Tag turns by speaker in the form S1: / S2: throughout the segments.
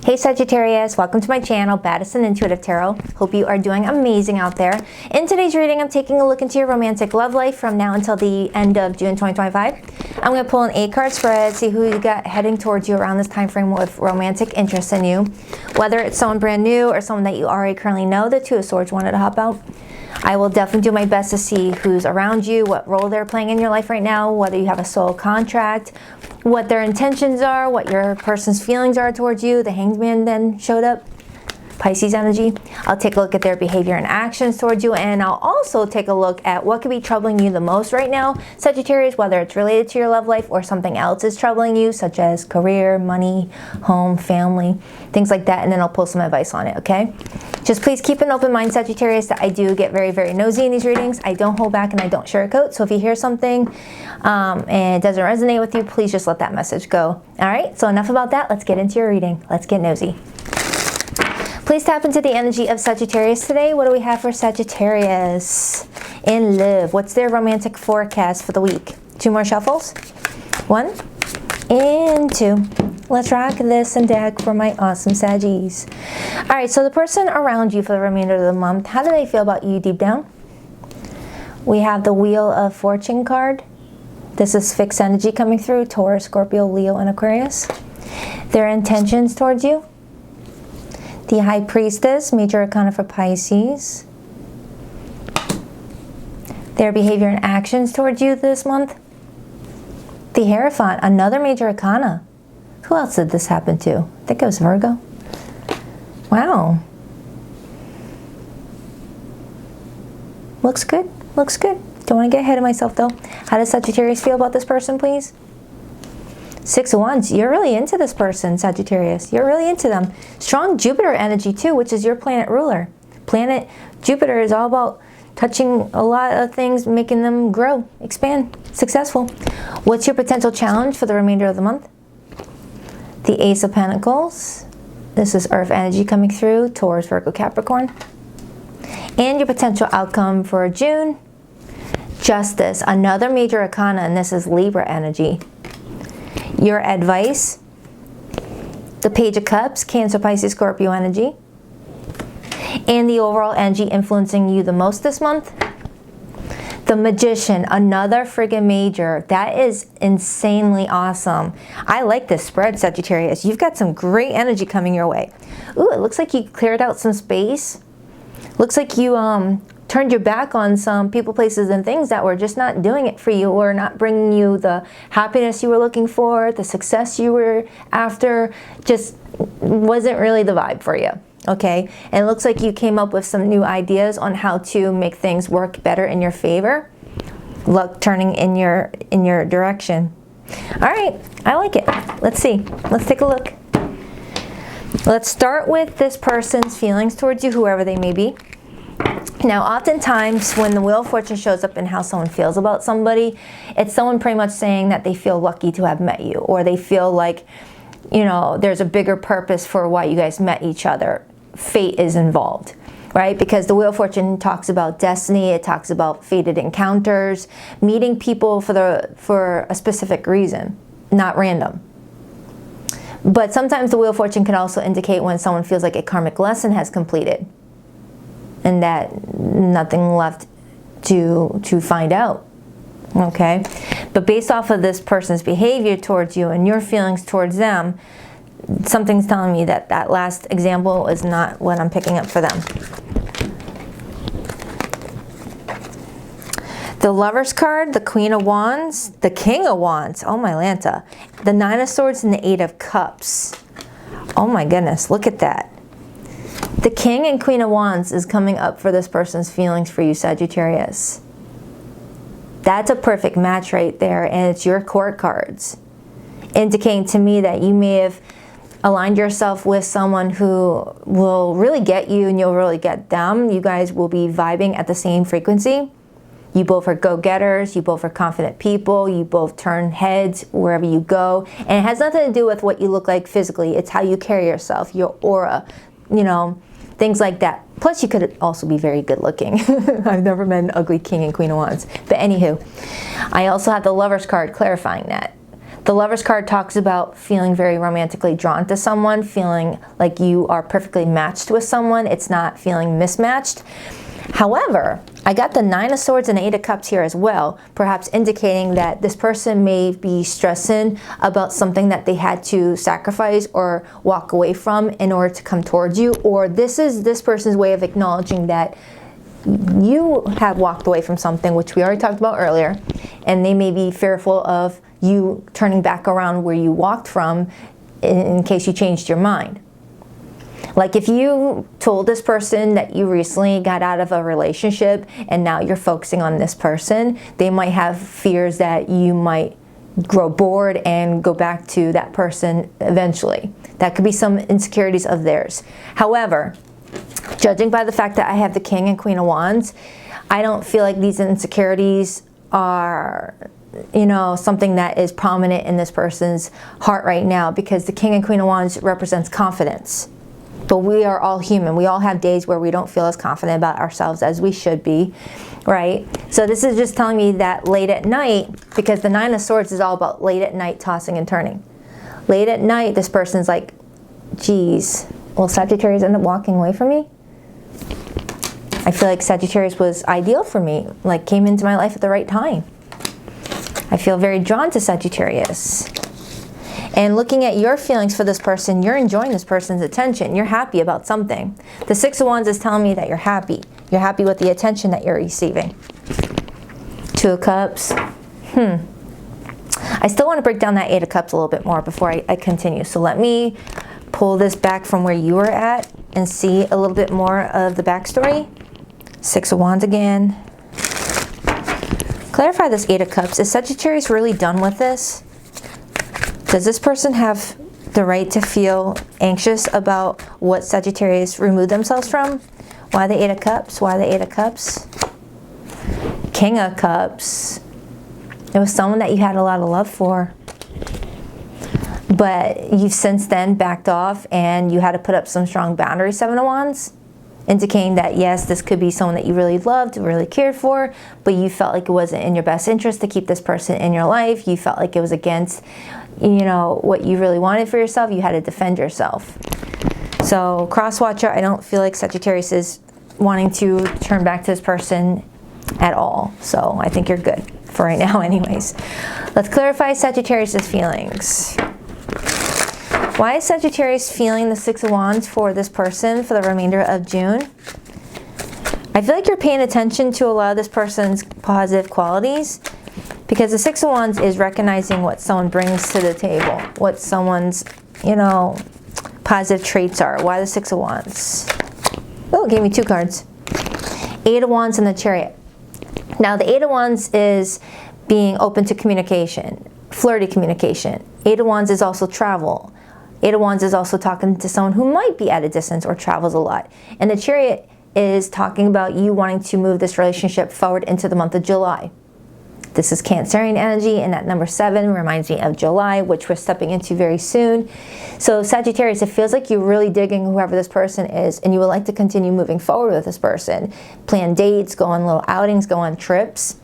S1: Hey Sagittarius, welcome to my channel, Baddison Intuitive Tarot. Hope you are doing amazing out there. In today's reading, I'm taking a look into your romantic love life from now until the end of June 2025. I'm going to pull an 8-card spread, see who you got heading towards you around this time frame with romantic interest in you. Whether it's someone brand new or someone that you already currently know, the Two of Swords wanted to hop out. I will definitely do my best to see who's around you, what role they're playing in your life right now, whether you have a soul contract, what their intentions are, what your person's feelings are towards you. The Hanged Man then showed up, Pisces energy. I'll take a look at their behavior and actions towards you, and I'll also take a look at what could be troubling you the most right now, Sagittarius, whether it's related to your love life or something else is troubling you, such as career, money, home, family, things like that, and then I'll pull some advice on it, okay? Just please keep an open mind, Sagittarius, that I do get very, very nosy in these readings. I don't hold back and I don't sugarcoat, so if you hear something and it doesn't resonate with you, please just let that message go. All right, so enough about that. Let's get into your reading. Let's get nosy. Please tap into the energy of Sagittarius today. What do we have for Sagittarius in love? What's their romantic forecast for the week? 2 more shuffles. 1 and 2. Let's rock this and deck for my awesome Saggies. All right, so the person around you for the remainder of the month, how do they feel about you deep down? We have the Wheel of Fortune card. This is fixed energy coming through, Taurus, Scorpio, Leo, and Aquarius. Their intentions towards you. The High Priestess, major arcana for Pisces. Their behavior and actions towards you this month. The Hierophant, another major arcana. Who else did this happen to? I think it was Virgo. Wow. Looks good, looks good. Don't want to get ahead of myself though. How does Sagittarius feel about this person, please? 6 of Wands, you're really into this person, Sagittarius. You're really into them. Strong Jupiter energy too, which is your planet ruler. Planet Jupiter is all about touching a lot of things, making them grow, expand, successful. What's your potential challenge for the remainder of the month? The Ace of Pentacles. This is Earth energy coming through, Taurus, Virgo, Capricorn. And your potential outcome for June, Justice, another major arcana, and this is Libra energy. Your advice, the Page of Cups, Cancer, Pisces, Scorpio energy. And the overall energy influencing you the most this month, the Magician, another friggin' major. That is insanely awesome. I like this spread, Sagittarius. You've got some great energy coming your way. Ooh, it looks like you cleared out some space. Looks like you turned your back on some people, places, and things that were just not doing it for you or not bringing you the happiness you were looking for, the success you were after, just wasn't really the vibe for you, okay? And it looks like you came up with some new ideas on how to make things work better in your favor. Luck turning in your direction. All right, I like it. Let's see. Let's take a look. Let's start with this person's feelings towards you, whoever they may be. Now, oftentimes when the Wheel of Fortune shows up in how someone feels about somebody, it's someone pretty much saying that they feel lucky to have met you, or they feel like, you know, there's a bigger purpose for why you guys met each other. Fate is involved, right? Because the Wheel of Fortune talks about destiny, it talks about fated encounters, meeting people for a specific reason, not random. But sometimes the Wheel of Fortune can also indicate when someone feels like a karmic lesson has completed, and that nothing left to find out, okay? But based off of this person's behavior towards you and your feelings towards them, something's telling me that that last example is not what I'm picking up for them. The Lover's card, the Queen of Wands, the King of Wands, oh my Lanta, the 9 of Swords, and the 8 of Cups. Oh my goodness, look at that. The King and Queen of Wands is coming up for this person's feelings for you, Sagittarius. That's a perfect match right there, and it's your court cards, indicating to me that you may have aligned yourself with someone who will really get you and you'll really get them. You guys will be vibing at the same frequency. You both are go-getters, you both are confident people, you both turn heads wherever you go. And it has nothing to do with what you look like physically, it's how you carry yourself, your aura, you know, things like that. Plus, you could also be very good looking. I've never met an ugly King and Queen of Wands. But anywho, I also have the Lover's card clarifying that. The Lover's card talks about feeling very romantically drawn to someone, feeling like you are perfectly matched with someone. It's not feeling mismatched. However, I got the 9 of Swords and 8 of Cups here as well, perhaps indicating that this person may be stressing about something that they had to sacrifice or walk away from in order to come towards you, or this is this person's way of acknowledging that you have walked away from something, which we already talked about earlier, and they may be fearful of you turning back around where you walked from in case you changed your mind. Like if you told this person that you recently got out of a relationship and now you're focusing on this person, they might have fears that you might grow bored and go back to that person eventually. That could be some insecurities of theirs. However, judging by the fact that I have the King and Queen of Wands, I don't feel like these insecurities are, you know, something that is prominent in this person's heart right now, because the King and Queen of Wands represents confidence. But we are all human. We all have days where we don't feel as confident about ourselves as we should be, right? So this is just telling me that late at night, because the 9 of Swords is all about late at night tossing and turning. Late at night, this person's like, geez, will Sagittarius end up walking away from me? I feel like Sagittarius was ideal for me, like came into my life at the right time. I feel very drawn to Sagittarius. And looking at your feelings for this person, you're enjoying this person's attention. You're happy about something. The 6 of Wands is telling me that you're happy. You're happy with the attention that you're receiving. 2 of Cups. I still want to break down that 8 of Cups a little bit more before I continue. So let me pull this back from where you were at and see a little bit more of the backstory. 6 of Wands again. Clarify this 8 of Cups. Is Sagittarius really done with this? Does this person have the right to feel anxious about what Sagittarius removed themselves from? Why the 8 of Cups? Why the 8 of Cups? King of Cups. It was someone that you had a lot of love for, but you've since then backed off and you had to put up some strong boundaries. 7 of Wands, indicating that yes, this could be someone that you really loved, really cared for, but you felt like it wasn't in your best interest to keep this person in your life. You felt like it was against, you know, what you really wanted for yourself. You had to defend yourself. So cross watcher, I don't feel like Sagittarius is wanting to turn back to this person at all. So I think you're good for right now anyways. Let's clarify Sagittarius's feelings. Why is Sagittarius feeling the 6 of Wands for this person for the remainder of June? I feel like you're paying attention to a lot of this person's positive qualities, because the 6 of Wands is recognizing what someone brings to the table, what someone's, you know, positive traits are. Why the 6 of Wands? Oh, it gave me 2 cards. 8 of Wands and the Chariot. Now the 8 of Wands is being open to communication, flirty communication. 8 of Wands is also travel. 8 of Wands is also talking to someone who might be at a distance or travels a lot. And the Chariot is talking about you wanting to move this relationship forward into the month of July. This is Cancerian energy, and that number 7 reminds me of July, which we're stepping into very soon. So Sagittarius, it feels like you're really digging whoever this person is, and you would like to continue moving forward with this person. Plan dates, go on little outings, go on trips.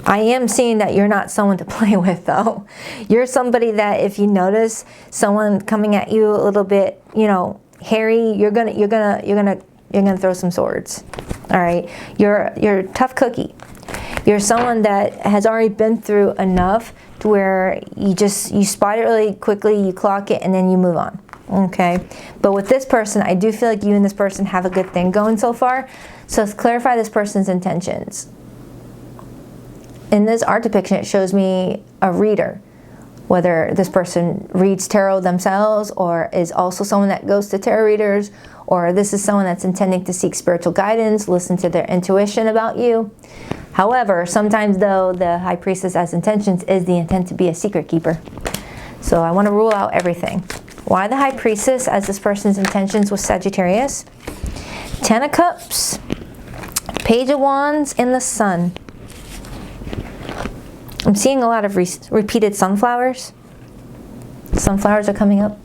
S1: I am seeing that you're not someone to play with, though. You're somebody that if you notice someone coming at you a little bit, you know, hairy, you're gonna throw some swords. All right, you're a tough cookie. You're someone that has already been through enough to where you spot it really quickly, you clock it, and then you move on. Okay, but with this person, I do feel like you and this person have a good thing going so far. So let's clarify this person's intentions. In this art depiction, it shows me a reader. Whether this person reads tarot themselves or is also someone that goes to tarot readers, or this is someone that's intending to seek spiritual guidance, listen to their intuition about you. However, sometimes though, the High Priestess as intentions is the intent to be a secret keeper. So I want to rule out everything. Why the High Priestess as this person's intentions with Sagittarius? 10 of Cups, Page of Wands, and the Sun. I'm seeing a lot of repeated sunflowers. Sunflowers are coming up.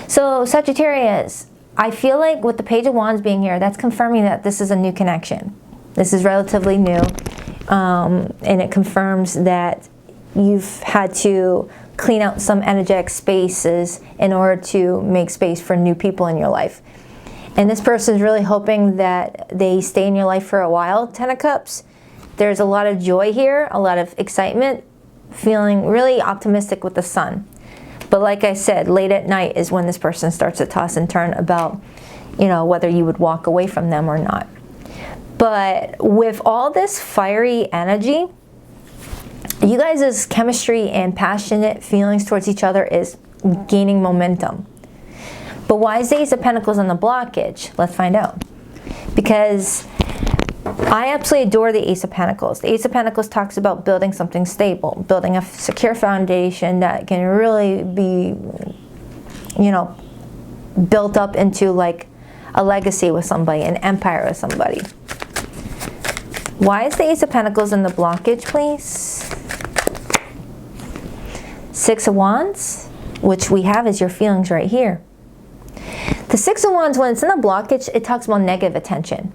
S1: So Sagittarius, I feel like with the Page of Wands being here, that's confirming that this is a new connection. This is relatively new, and it confirms that you've had to clean out some energetic spaces in order to make space for new people in your life. And this person is really hoping that they stay in your life for a while. 10 of Cups. There's a lot of joy here, a lot of excitement, feeling really optimistic with the Sun. But like I said, late at night is when this person starts to toss and turn about, you know, whether you would walk away from them or not. But with all this fiery energy, you guys' chemistry and passionate feelings towards each other is gaining momentum. But why is the Ace of Pentacles on the blockage? Let's find out. Because I absolutely adore the Ace of Pentacles. The Ace of Pentacles talks about building something stable, building a secure foundation that can really be, you know, built up into like a legacy with somebody, an empire with somebody. Why is the Ace of Pentacles in the blockage, please? 6 of Wands, which we have as your feelings right here. The 6 of Wands, when it's in the blockage, it talks about negative attention.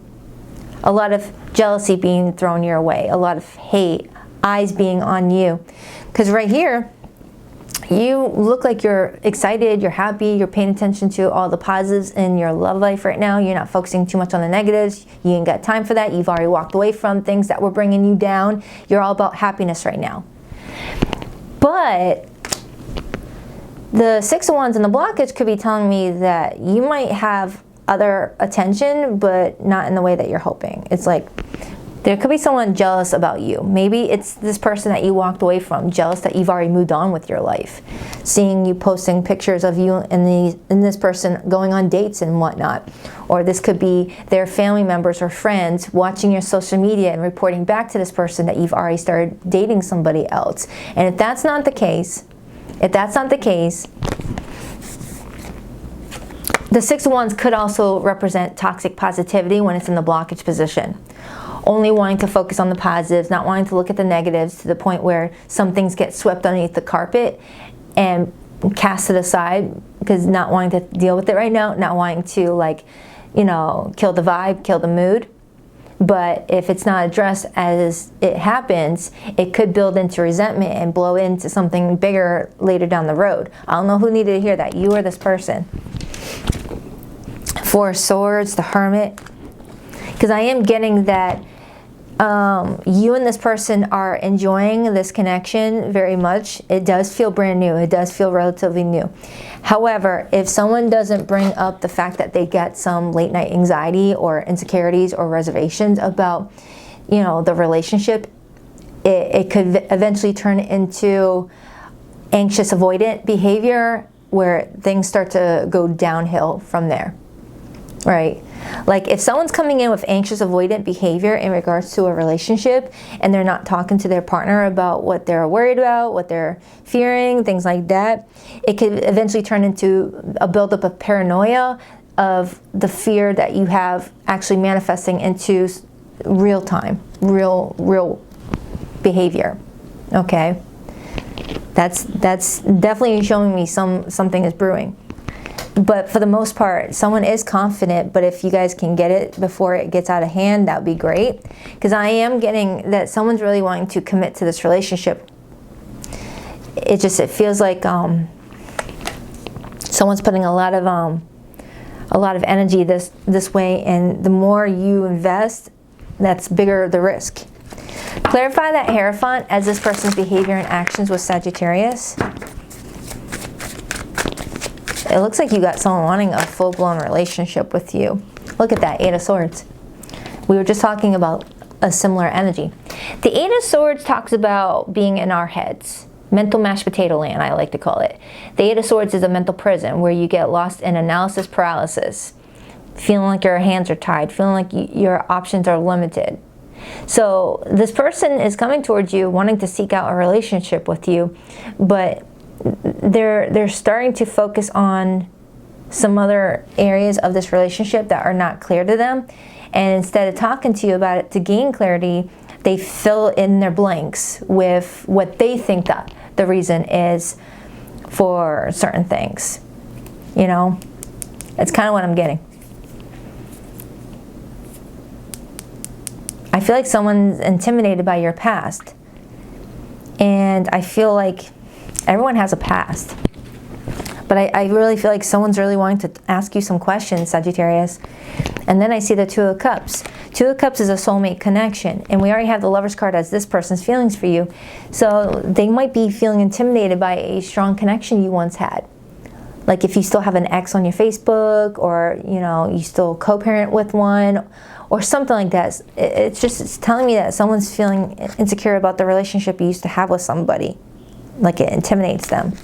S1: A lot of jealousy being thrown your way, a lot of hate, eyes being on you. Because right here, you look like you're excited, you're happy, you're paying attention to all the positives in your love life right now. You're not focusing too much on the negatives. You ain't got time for that. You've already walked away from things that were bringing you down. You're all about happiness right now. But the 6 of Wands in the blockage could be telling me that you might have other attention, but not in the way that you're hoping. It's like there could be someone jealous about you. Maybe it's this person that you walked away from, jealous that you've already moved on with your life. Seeing you posting pictures of you and this person going on dates and whatnot. Or this could be their family members or friends watching your social media and reporting back to this person that you've already started dating somebody else. And if that's not the case, the 6 of Wands could also represent toxic positivity when it's in the blockage position. Only wanting to focus on the positives, not wanting to look at the negatives to the point where some things get swept underneath the carpet and cast it aside because not wanting to deal with it right now, not wanting to, like, you know, kill the vibe, kill the mood. But if it's not addressed as it happens, it could build into resentment and blow into something bigger later down the road. I don't know who needed to hear that, you or this person. 4 of Swords, the Hermit. Because I am getting that you and this person are enjoying this connection very much. It does feel brand new. It does feel relatively new. However, if someone doesn't bring up the fact that they get some late night anxiety or insecurities or reservations about, you know, the relationship, it could eventually turn into anxious avoidant behavior where things start to go downhill from there. Right? Like if someone's coming in with anxious avoidant behavior in regards to a relationship and they're not talking to their partner about what they're worried about, what they're fearing, things like that, it could eventually turn into a buildup of paranoia of the fear that you have actually manifesting into real time, real behavior. Okay? That's definitely showing me something is brewing. But for the most part, someone is confident, but if you guys can get it before it gets out of hand, that would be great. Because I am getting that someone's really wanting to commit to this relationship. It feels like someone's putting a lot of energy this way, and the more you invest, that's bigger the risk. Clarify that Hierophant as this person's behavior and actions with Sagittarius. It looks like you got someone wanting a full-blown relationship with you. Look at that, 8 of Swords. We were just talking about a similar energy. The 8 of Swords talks about being in our heads. Mental mashed potato land, I like to call it. The 8 of Swords is a mental prison where you get lost in analysis paralysis. Feeling like your hands are tied, feeling like your options are limited. So this person is coming towards you wanting to seek out a relationship with you, but they're starting to focus on some other areas of this relationship that are not clear to them, and instead of talking to you about it to gain clarity, they fill in their blanks with what they think that the reason is for certain things. You know, it's kind of what I'm getting. I feel like someone's intimidated by your past. And I feel like everyone has a past. But I really feel like someone's really wanting to ask you some questions, Sagittarius. And then I see the Two of Cups. Two of Cups is a soulmate connection. And we already have the Lover's card as this person's feelings for you. So they might be feeling intimidated by a strong connection you once had. Like if you still have an ex on your Facebook, or you know, you still co-parent with one, or something like that. It's telling me that someone's feeling insecure about the relationship you used to have with somebody. Like it intimidates them.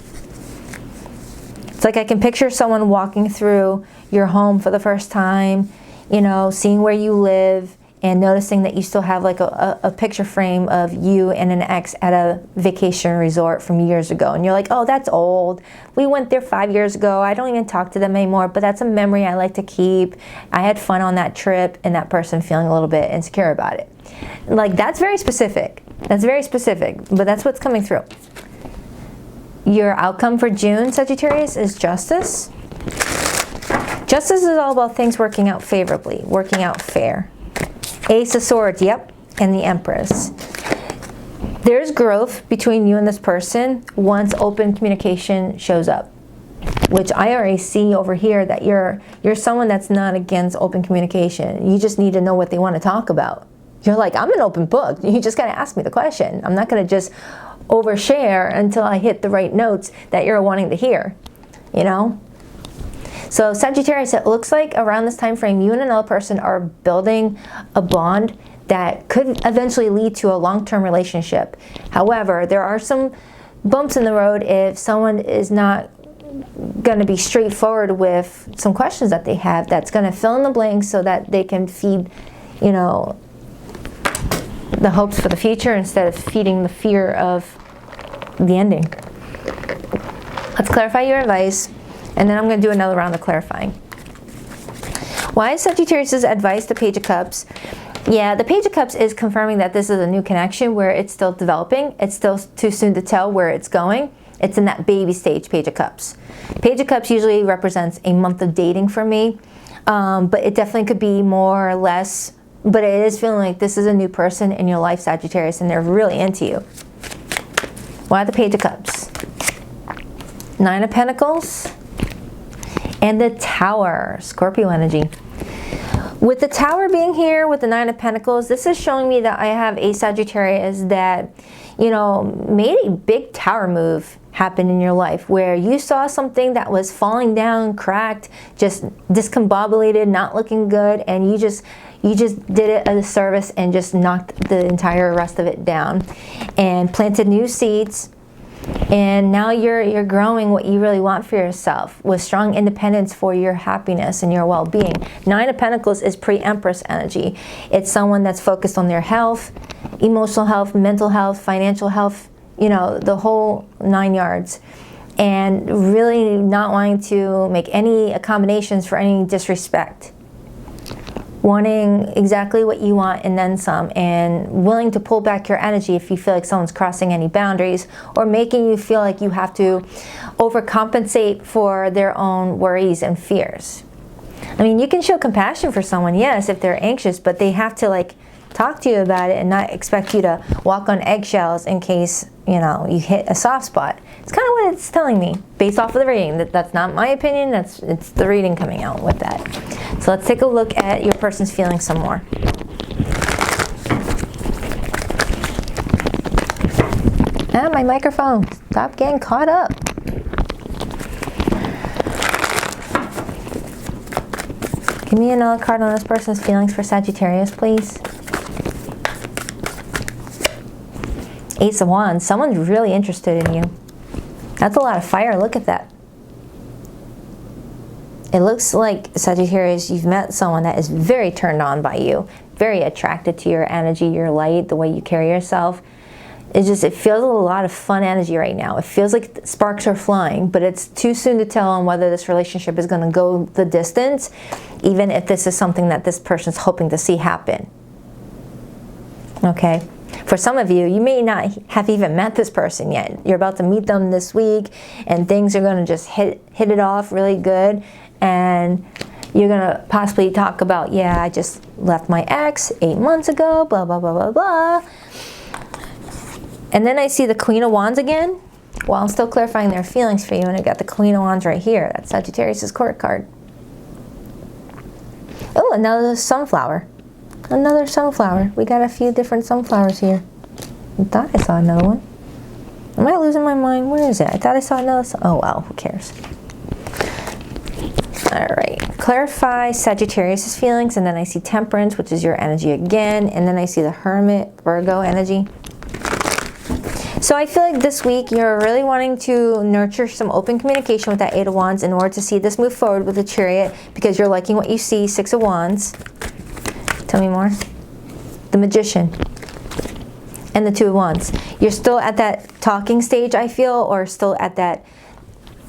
S1: It's like I can picture someone walking through your home for the first time, you know, seeing where you live and noticing that you still have like a picture frame of you and an ex at a vacation resort from years ago. And you're like, oh, that's old. We went there 5 years ago. I don't even talk to them anymore, but that's a memory I like to keep. I had fun on that trip, and that person feeling a little bit insecure about it. Like that's very specific. That's very specific, but that's what's coming through. Your outcome for June, Sagittarius, is Justice. Justice is all about things working out favorably, working out fair. Ace of Swords, yep, and the Empress. There's growth between you and this person once open communication shows up, which I already see over here that you're someone that's not against open communication. You just need to know what they want to talk about. You're like, I'm an open book. You just got to ask me the question. I'm not going to just overshare until I hit the right notes that you're wanting to hear, you know? So Sagittarius, it looks like around this time frame, you and another person are building a bond that could eventually lead to a long-term relationship. However, there are some bumps in the road if someone is not going to be straightforward with some questions that they have, that's going to fill in the blanks so that they can feed, you know, the hopes for the future instead of feeding the fear of the ending. Let's clarify your advice, and then I'm going to do another round of clarifying. Why is Sagittarius' advice the Page of Cups? Yeah, the Page of Cups is confirming that this is a new connection where it's still developing. It's still too soon to tell where it's going. It's in that baby stage, Page of Cups. Page of Cups usually represents a month of dating for me, but it definitely could be more or less. But it is feeling like this is a new person in your life, Sagittarius, and they're really into you. Why the Page of Cups? Nine of Pentacles and the Tower, Scorpio energy. With the Tower being here with the Nine of Pentacles, this is showing me that I have a Sagittarius that, you know, made a big tower move happen in your life where you saw something that was falling down, cracked, just discombobulated, not looking good, and you just did it as a service and just knocked the entire rest of it down and planted new seeds. And now you're growing what you really want for yourself with strong independence for your happiness and your well-being. Nine of Pentacles is pre-Empress energy. It's someone that's focused on their health, emotional health, mental health, financial health, you know, the whole 9 yards. And really not wanting to make any accommodations for any disrespect. Wanting exactly what you want and then some, and willing to pull back your energy if you feel like someone's crossing any boundaries or making you feel like you have to overcompensate for their own worries and fears. I mean, you can show compassion for someone, yes, if they're anxious, but they have to like talk to you about it and not expect you to walk on eggshells in case, you know, you hit a soft spot. It's kind of what it's telling me based off of the reading. That's not my opinion, it's the reading coming out with that. So let's take a look at your person's feelings some more. Ah, my microphone, stop getting caught up. Give me another card on this person's feelings for Sagittarius, please. Ace of Wands. Someone's really interested in you. That's a lot of fire. Look at that. It looks like, Sagittarius, you've met someone that is very turned on by you, very attracted to your energy, your light, the way you carry yourself. It feels a lot of fun energy right now. It feels like sparks are flying, but it's too soon to tell on whether this relationship is going to go the distance, even if this is something that this person's hoping to see happen. Okay? For some of you, you may not have even met this person yet. You're about to meet them this week, and things are going to just hit it off really good. And You're gonna possibly talk about, yeah, I just left my ex 8 months ago, blah, blah, blah, blah, blah. And then I see the Queen of Wands again, while I'm still clarifying their feelings for you, and I got the Queen of Wands right here. That's Sagittarius' court card. Oh, another sunflower. Another sunflower. We got a few different sunflowers here. I thought I saw another one. Am I losing my mind? Where is it? I thought I saw another. Oh, well, who cares? All right. Clarify Sagittarius' feelings, and then I see Temperance, which is your energy again, and then I see the Hermit, Virgo energy. So I feel like this week you're really wanting to nurture some open communication with that 8 of Wands in order to see this move forward with the Chariot, because you're liking what you see. 6 of Wands. Tell me more. The Magician. And the 2 of Wands. You're still at that talking stage, I feel, or still at that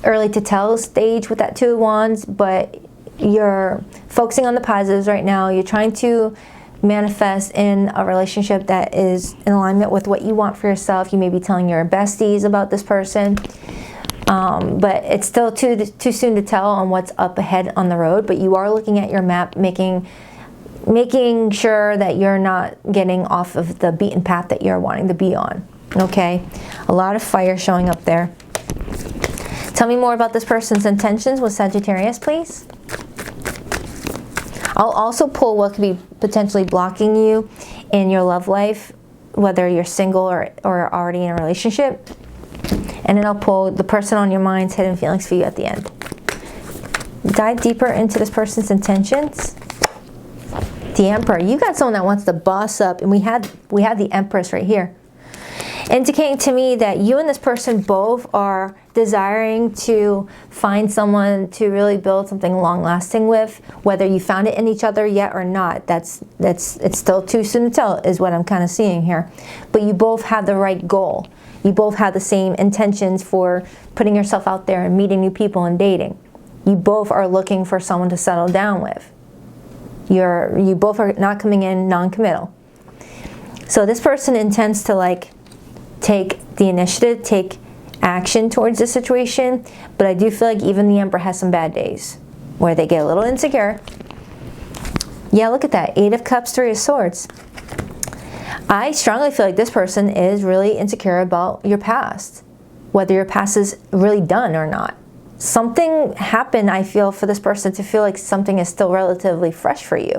S1: early to tell stage with that 2 of Wands, but you're focusing on the positives right now. You're trying to manifest in a relationship that is in alignment with what you want for yourself. You may be telling your besties about this person, but it's still too soon to tell on what's up ahead on the road. But you are looking at your map, making sure that you're not getting off of the beaten path that you're wanting to be on. Okay, a lot of fire showing up there. Tell me more about this person's intentions with Sagittarius, please. I'll also pull what could be potentially blocking you in your love life, whether you're single or already in a relationship. And then I'll pull the person on your mind's hidden feelings for you at the end. Dive deeper into this person's intentions. The Emperor. You got someone that wants to boss up, and we had the Empress right here, indicating to me that you and this person both are desiring to find someone to really build something long-lasting with. Whether you found it in each other yet or not, it's still too soon to tell, is what I'm kind of seeing here. But you both have the right goal. You both have the same intentions for putting yourself out there and meeting new people and dating. You both are looking for someone to settle down with. You both are not coming in non-committal. So this person intends to like take the initiative, take action towards the situation, but I do feel like even the Emperor has some bad days where they get a little insecure. Yeah, look at that. 8 of Cups, 3 of Swords. I strongly feel like this person is really insecure about your past, whether your past is really done or not. Something happened, I feel, for this person to feel like something is still relatively fresh for you.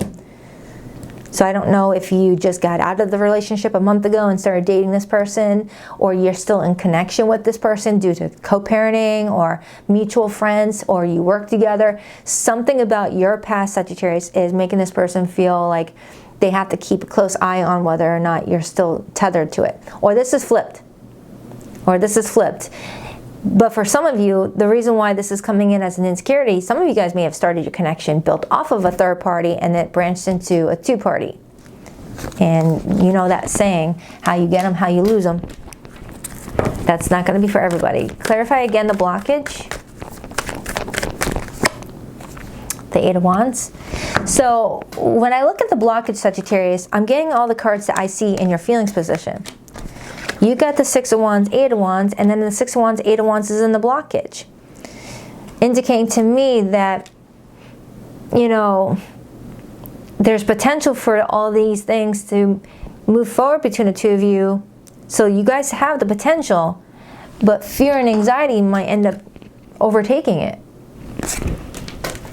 S1: So I don't know if you just got out of the relationship a month ago and started dating this person, or you're still in connection with this person due to co-parenting or mutual friends, or you work together. Something about your past, Sagittarius, is making this person feel like they have to keep a close eye on whether or not you're still tethered to it. Or this is flipped. Or this is flipped. But for some of you, the reason why this is coming in as an insecurity, some of you guys may have started your connection built off of a third party and it branched into a 2-party. And you know that saying, how you get them, how you lose them. That's not going to be for everybody. Clarify again the blockage. The 8 of Wands. So when I look at the blockage, Sagittarius, I'm getting all the cards that I see in your feelings position. You got the 6 of Wands, 8 of Wands, and then the 6 of Wands, 8 of Wands is in the blockage. Indicating to me that, you know, there's potential for all these things to move forward between the two of you. So you guys have the potential, but fear and anxiety might end up overtaking it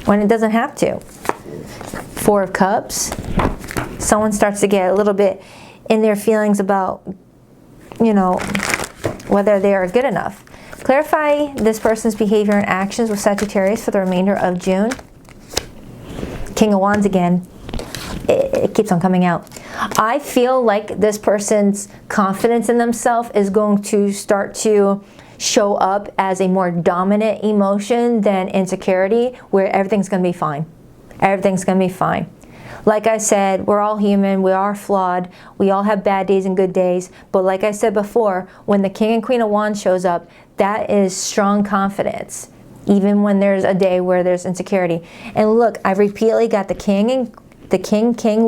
S1: when it doesn't have to. 4 of Cups. Someone starts to get a little bit in their feelings about, you know, whether they are good enough. Clarify this person's behavior and actions with Sagittarius for the remainder of June. King of Wands again. It keeps on coming out. I feel like this person's confidence in themselves is going to start to show up as a more dominant emotion than insecurity, where everything's going to be fine. Everything's going to be fine. Like I said, we're all human, we are flawed, we all have bad days and good days, but like I said before, when the King and Queen of Wands shows up, that is strong confidence, even when there's a day where there's insecurity. And look, I repeatedly got the King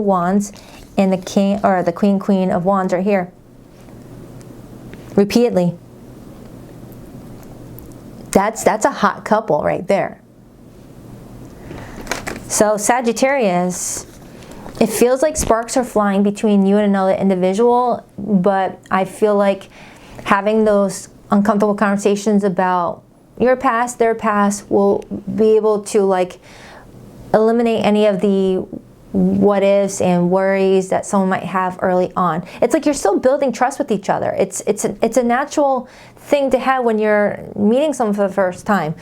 S1: Wands and the King, or the Queen of Wands right here. Repeatedly. That's a hot couple right there. So Sagittarius, it feels like sparks are flying between you and another individual, but I feel like having those uncomfortable conversations about your past, their past, will be able to like eliminate any of the what ifs and worries that someone might have early on. It's like you're still building trust with each other. It's a natural thing to have when you're meeting someone for the first time.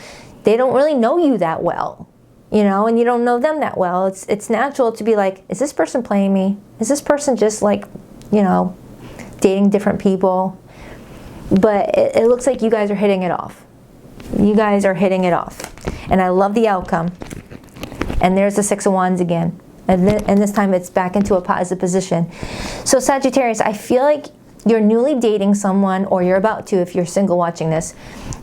S1: They don't really know you that well, you know, and you don't know them that well. It's natural to be like, is this person playing me? Is this person just like, you know, dating different people? But it looks like you guys are hitting it off. You guys are hitting it off. And I love the outcome. And there's the Six of Wands again. And this time it's back into a positive position. So Sagittarius, I feel like you're newly dating someone, or you're about to if you're single watching this.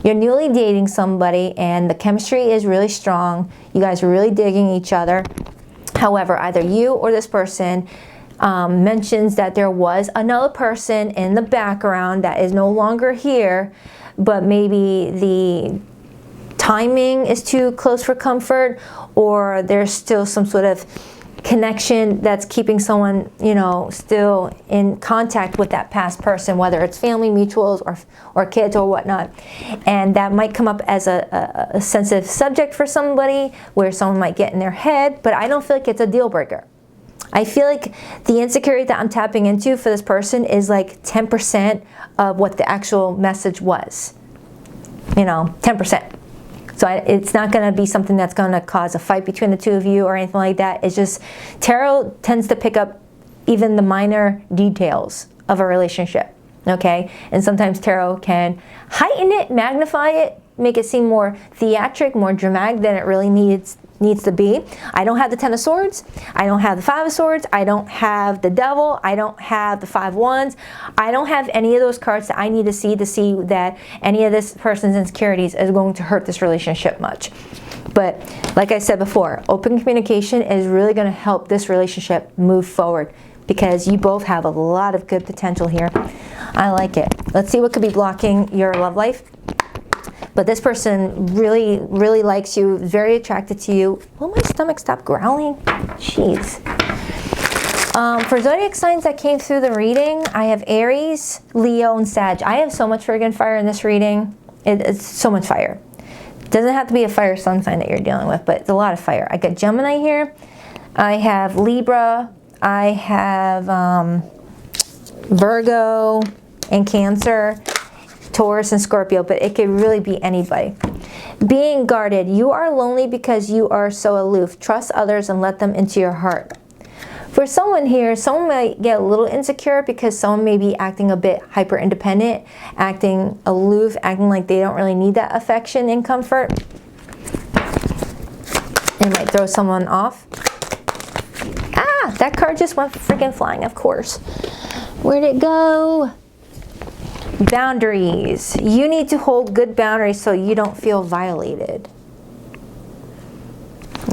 S1: You're newly dating somebody and the chemistry is really strong. You guys are really digging each other. However, either you or this person mentions that there was another person in the background that is no longer here, but maybe the timing is too close for comfort, or there's still some sort of connection that's keeping someone, you know, still in contact with that past person, whether it's family, mutuals, or kids or whatnot. And that might come up as a sensitive subject for somebody, where someone might get in their head, but I don't feel like it's a deal breaker. I feel like the insecurity that I'm tapping into for this person is like 10% of what the actual message was. You know, 10%. So it's not going to be something that's going to cause a fight between the two of you or anything like that. It's just, tarot tends to pick up even the minor details of a relationship, okay? And sometimes tarot can heighten it, magnify it, make it seem more theatric, more dramatic than it really needs to be. I don't have the Ten of Swords. I don't have the Five of Swords. I don't have the Devil. I don't have the Five of Wands. I don't have any of those cards that I need to see that any of this person's insecurities is going to hurt this relationship much. But like I said before, open communication is really going to help this relationship move forward, because you both have a lot of good potential here. I like it. Let's see what could be blocking your love life. But this person really, really likes you, very attracted to you. Will my stomach stop growling? Jeez. For zodiac signs that came through the reading, I have Aries, Leo, and Sag. I have so much friggin' fire in this reading. It's so much fire. It doesn't have to be a fire sun sign that you're dealing with, but it's a lot of fire. I got Gemini here. I have Libra. I have Virgo and Cancer, Taurus and Scorpio, but it could really be anybody. Being guarded. You are lonely because you are so aloof. Trust others and let them into your heart. For someone here, someone might get a little insecure because someone may be acting a bit hyper independent, acting aloof, acting like they don't really need that affection and comfort. It might throw someone off. Ah, that card just went freaking flying, of course. Where'd it go? Boundaries. You need to hold good boundaries so you don't feel violated.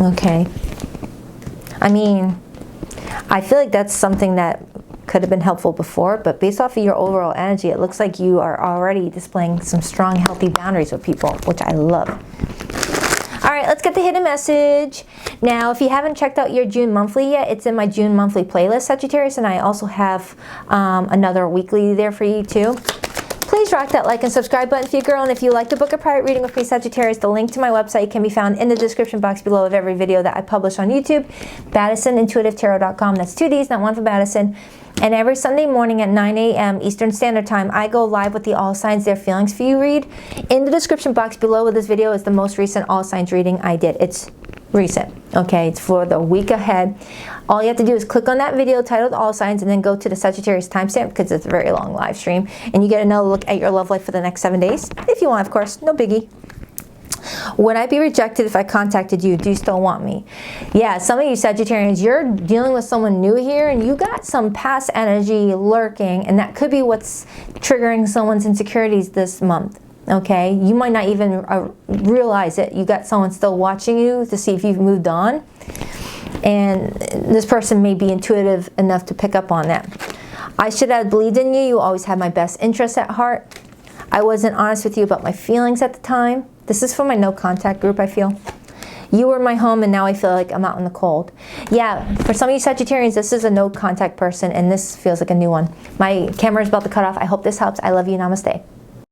S1: Okay. I mean, I feel like that's something that could have been helpful before, but based off of your overall energy, it looks like you are already displaying some strong, healthy boundaries with people, which I love. All right, let's get the hidden message. Now, if you haven't checked out your June monthly yet, it's in my June monthly playlist, Sagittarius, and I also have another weekly there for you too. Please rock that like and subscribe button if you're a girl, and if you like to book a private reading with me, Sagittarius, the link to my website can be found in the description box below of every video that I publish on YouTube, BaddisonIntuitiveTarot.com. That's 2 Ds, not one for Baddison. And every Sunday morning at 9 a.m. Eastern Standard Time, I go live with the All Signs Their Feelings for You read. In the description box below of this video is the most recent All Signs reading I did. It's recent, okay? It's for the week ahead. All you have to do is click on that video titled All Signs and then go to the Sagittarius timestamp, because it's a very long live stream, and you get another look at your love life for the next 7 days. If you want, of course, no biggie. Would I be rejected if I contacted you? Do you still want me? Yeah, some of you Sagittarians, you're dealing with someone new here, and you got some past energy lurking, and that could be what's triggering someone's insecurities this month. Okay, you might not even realize it. You got someone still watching you to see if you've moved on, and this person may be intuitive enough to pick up on that. I should have believed in you. You always had my best interests at heart. I wasn't honest with you about my feelings at the time. This is for my no contact group, I feel. You were my home and now I feel like I'm out in the cold. Yeah, for some of you Sagittarians, this is a no contact person and this feels like a new one. My camera is about to cut off. I hope this helps. I love you. Namaste.